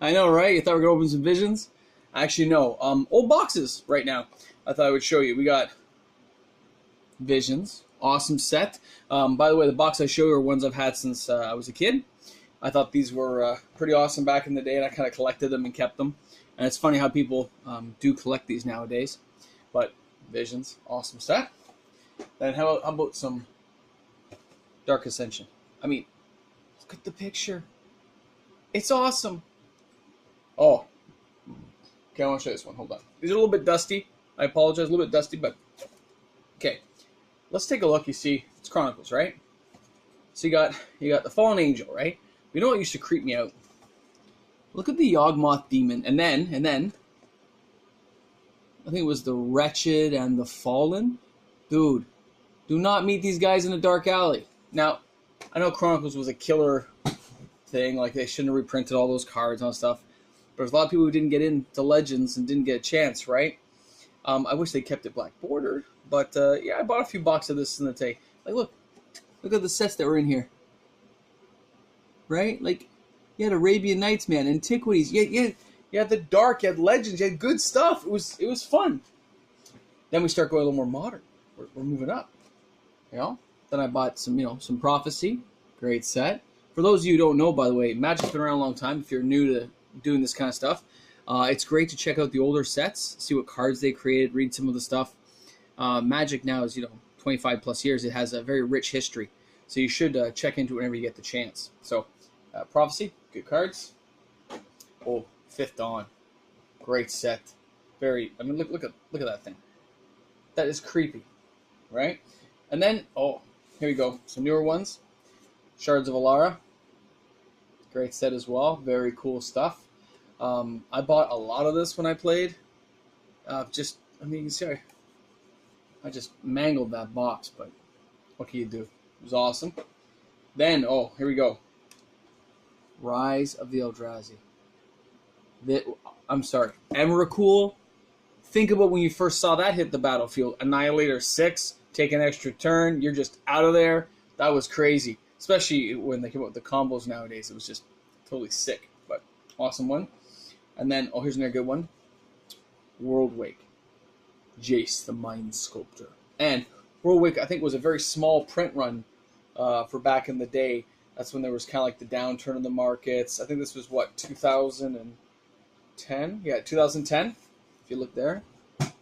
I know, right? You thought we were going to open some Visions? Actually, no. Old boxes right now. I thought I would show you. We got Visions. Awesome set. By the way, the box I show you are ones I've had since I was a kid. I thought these were pretty awesome back in the day, and I kind of collected them and kept them. And it's funny how people do collect these nowadays. But Visions, awesome set. Then how about some Dark Ascension? I mean, look at the picture. It's awesome. Oh. Okay, I want to show you this one. Hold on. These are a little bit dusty. I apologize. A little bit dusty, but okay. Let's take a look. You see, it's Chronicles, right? So you got the Fallen Angel, right? You know what used to creep me out? Look at the Yawgmoth Demon, and then I think it was the Wretched and the Fallen. Dude, do not meet these guys in a dark alley. Now, I know Chronicles was a killer thing, like they shouldn't have reprinted all those cards and all that stuff. But there's a lot of people who didn't get into Legends and didn't get a chance, right? I wish they kept it black bordered, but yeah, I bought a few boxes of this in the day. Like, look at the sets that were in here, right? Like, you had Arabian Nights, man, Antiquities. You had the Dark, you had Legends, you had good stuff. It was fun. Then we start going a little more modern. We're moving up, you know. Then I bought some Prophecy, great set. For those of you who don't know, by the way, Magic's been around a long time. If you're new to doing this kind of stuff, it's great to check out the older sets, see what cards they created, read some of the stuff. Magic now is 25 plus years. It has a very rich history, so you should check into it whenever you get the chance. So Prophecy, good cards. Oh, Fifth Dawn, great set. Very. I mean, look at that thing. That is creepy, right? And then here we go. Some newer ones. Shards of Alara. Great set as well. Very cool stuff. I bought a lot of this when I played. I mean, you can see I just mangled that box, but what can you do? It was awesome. Then, here we go. Rise of the Eldrazi. I'm sorry. Emrakul. Think about when you first saw that hit the battlefield. Annihilator 6, take an extra turn. You're just out of there. That was crazy. Especially when they came out with the combos nowadays. It was just totally sick. But awesome one. And then, here's another good one. World Wake. Jace, the Mind Sculptor. And World Wake, I think, was a very small print run for back in the day. That's when there was kind of like the downturn in the markets. I think this was, 2010? Yeah, 2010. If you look there,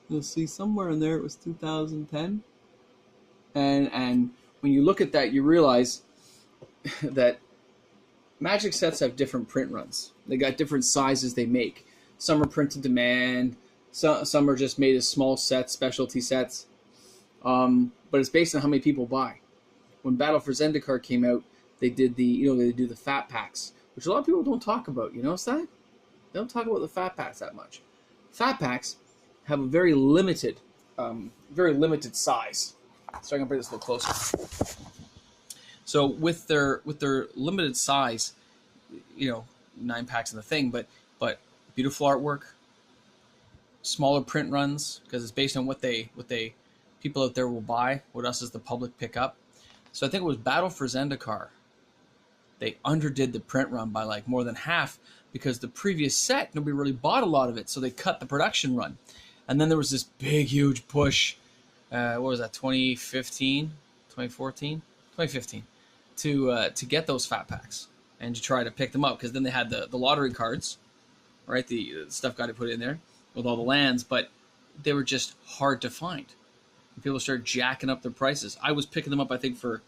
you'll see somewhere in there it was 2010. And when you look at that, you realize that Magic sets have different print runs. They got different sizes they make. Some are print to demand. Some are just made as small sets, specialty sets. But it's based on how many people buy. When Battle for Zendikar came out, they did they do the fat packs, which a lot of people don't talk about. You notice that? They don't talk about the fat packs that much. Fat packs have a very limited size. So I can bring this a little closer. So with their limited size, 9 packs in the thing, but beautiful artwork, smaller print runs because it's based on what people out there will buy, what us as the public pick up. So I think it was Battle for Zendikar. They underdid the print run by like more than half because the previous set nobody really bought a lot of it, so they cut the production run. And then there was this big huge push. What was that? 2015, 2014, 2015. To get those fat packs and to try to pick them up because then they had the lottery cards, right? The stuff got to put in there with all the lands, but they were just hard to find. And people started jacking up their prices. I was picking them up, I think, for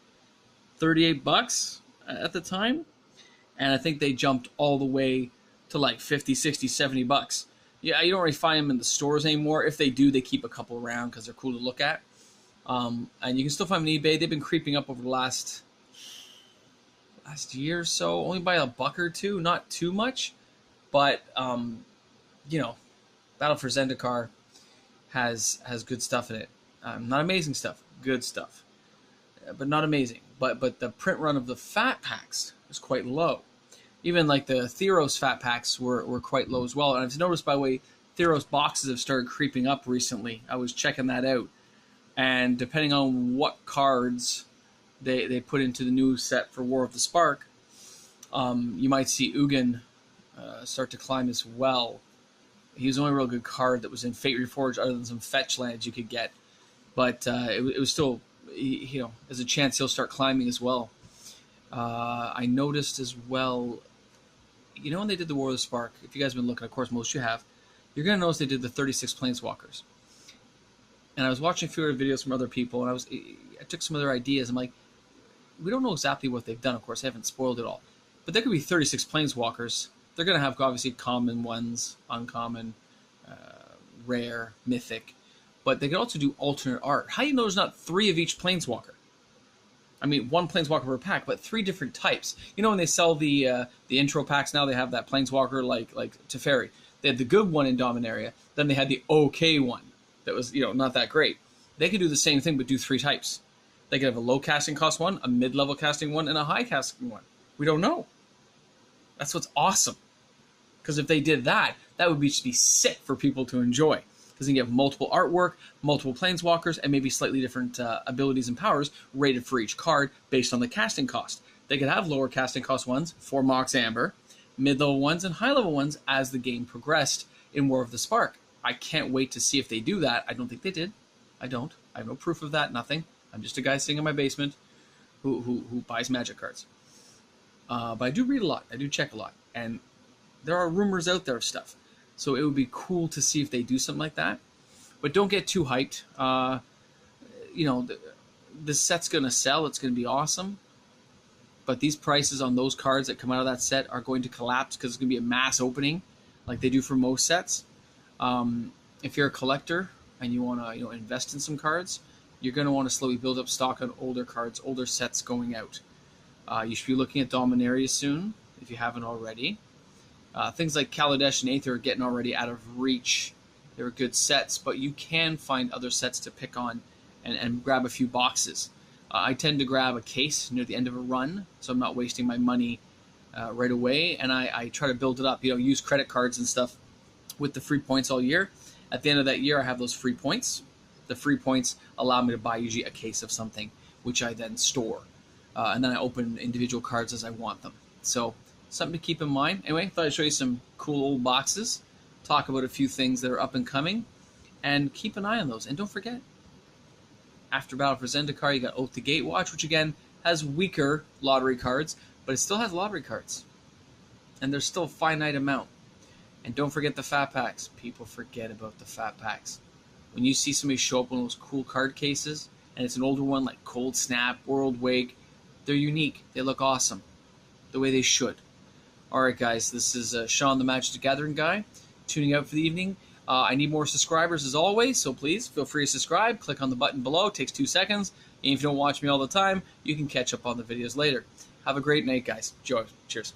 $38 at the time, and I think they jumped all the way to like 50, 60, $70. Yeah, you don't really find them in the stores anymore. If they do, they keep a couple around because they're cool to look at. And you can still find them on eBay. They've been creeping up over the last year or so, only by $1 or $2, not too much. But, Battle for Zendikar has good stuff in it. Not amazing stuff, good stuff, but not amazing. But the print run of the fat packs was quite low. Even like the Theros fat packs were quite low as well. And I've noticed, by the way, Theros boxes have started creeping up recently. I was checking that out. And depending on what cards they put into the new set for War of the Spark, you might see Ugin start to climb as well. He was the only real good card that was in Fate Reforged other than some fetch lands you could get. But it was still, you know, there's a chance he'll start climbing as well. I noticed as well, you know, when they did the War of the Spark, if you guys have been looking, of course, most of you have, you're going to notice they did the 36 Planeswalkers. And I was watching a few other videos from other people, and I took some of their ideas. I'm like, we don't know exactly what they've done, of course. I haven't spoiled it all. But there could be 36 Planeswalkers. They're going to have, obviously, common ones, uncommon, rare, mythic. But they could also do alternate art. How do you know there's not 3 of each Planeswalker? I mean, 1 Planeswalker per pack, but 3 different types. You know, when they sell the intro packs now, they have that Planeswalker like Teferi. They had the good one in Dominaria. Then they had the okay one that was, you know, not that great. They could do the same thing, but do 3 types. They could have a low casting cost one, a mid-level casting one, and a high casting one. We don't know. That's what's awesome. Because if they did that, that would just be sick for people to enjoy. Because then you have multiple artwork, multiple Planeswalkers, and maybe slightly different abilities and powers rated for each card based on the casting cost. They could have lower casting cost ones for Mox Amber, mid-level ones, and high-level ones as the game progressed in War of the Spark. I can't wait to see if they do that. I don't think they did. I don't. I have no proof of that, nothing. I'm just a guy sitting in my basement who buys Magic cards. But I do read a lot. I do check a lot. And there are rumors out there of stuff. So it would be cool to see if they do something like that. But don't get too hyped. You know, this set's going to sell. It's going to be awesome. But these prices on those cards that come out of that set are going to collapse because it's going to be a mass opening like they do for most sets. If you're a collector and you want to, you know, invest in some cards, you're going to want to slowly build up stock on older cards, older sets going out. You should be looking at Dominaria soon, if you haven't already. Things like Kaladesh and Aether are getting already out of reach. They're good sets, but you can find other sets to pick on and grab a few boxes. I tend to grab a case near the end of a run, so I'm not wasting my money right away, and I try to build it up. You know, use credit cards and stuff with the free points all year. At the end of that year, I have those free points. The free points allow me to buy usually a case of something, which I then store. And then I open individual cards as I want them. So something to keep in mind. Anyway, thought I'd show you some cool old boxes, talk about a few things that are up and coming, and keep an eye on those. And don't forget, after Battle for Zendikar, you got Oath to Gatewatch, which again has weaker lottery cards, but it still has lottery cards. And there's still a finite amount. And don't forget the fat packs. People forget about the fat packs. When you see somebody show up one of those cool card cases, and it's an older one like Cold Snap, World Wake, they're unique. They look awesome. The way they should. Alright guys, this is Sean the Magic the Gathering guy, tuning out for the evening. I need more subscribers as always, so please feel free to subscribe. Click on the button below. It takes 2 seconds. And if you don't watch me all the time, you can catch up on the videos later. Have a great night, guys. Cheers.